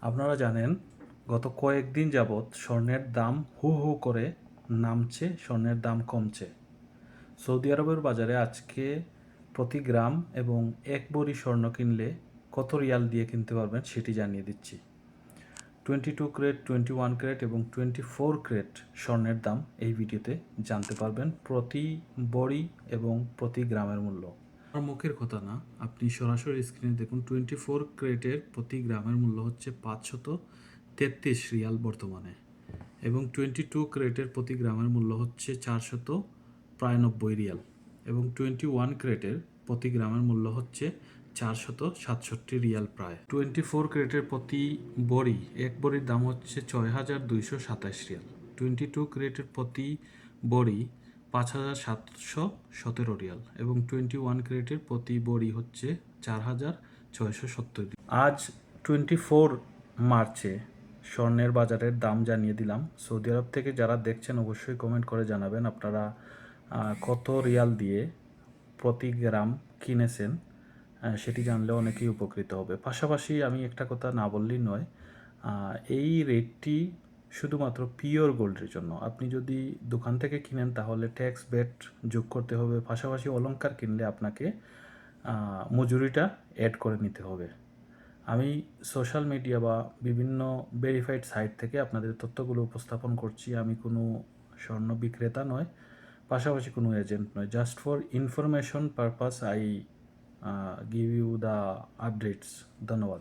আপনারা জানেন গত কয়েকদিন যাবৎ স্বর্ণের দাম হু হু করে নামছে, স্বর্ণের দাম কমছে। সৌদি আরবের বাজারে আজকে প্রতি গ্রাম এবং এক ভরি স্বর্ণ কিনলে কত রিয়াল দিয়ে কিনতে পারবেন সেটি জানিয়ে দিচ্ছি। 22 ক্যারেট, 21 ক্যারেট এবং 24 ক্যারেট স্বর্ণের দাম এই ভিডিওতে জানতে পারবেন, প্রতি ভরি এবং প্রতি গ্রামের মূল্য। আমার মুখের কথা না, আপনি সরাসরি স্ক্রিনে দেখুন। 24 ক্যারেটের প্রতি গ্রামের মূল্য হচ্ছে 533 রিয়াল বর্তমানে, এবং 22 ক্যারেটের প্রতি গ্রামের মূল্য হচ্ছে 490 রিয়াল, এবং 21 ক্যারেটের প্রতি গ্রামের মূল্য হচ্ছে 467 রিয়াল প্রায়। 24 ক্যারেটের প্রতি বড়ি, এক বড়ির দাম হচ্ছে 6227 রিয়াল। 22 ক্যারেটের প্রতি বড়ি 5717 রিয়াল, এবং 21 ক্যারেটের প্রতি বড়ি হচ্ছে 4670 রিয়াল। আজ 24 মার্চে স্বর্ণের বাজারের দাম জানিয়ে দিলাম। সৌদি আরব থেকে যারা দেখছেন অবশ্যই কমেন্ট করে জানাবেন আপনারা কত রিয়াল দিয়ে প্রতি গ্রাম কিনেছেন, সেটি জানলে অনেকেই উপকৃত হবে। পাশাপাশি আমি একটা কথা না বললেই নয়, এই রেটটি শুধুমাত্র পিওর গোল্ডের জন্য। আপনি যদি দোকান থেকে কিনেন তাহলে ট্যাক্স ব্যাট যোগ করতে হবে, পাশাপাশি অলংকার কিনলে আপনাকে মজুরিটা অ্যাড করে নিতে হবে। আমি সোশ্যাল মিডিয়া বা বিভিন্ন ভেরিফাইড সাইট থেকে আপনাদের তথ্যগুলো উপস্থাপন করছি। আমি কোনো স্বর্ণ বিক্রেতা নয়, পাশাপাশি কোনো এজেন্ট নয়। Just for information purpose I give you the updates. ধন্যবাদ।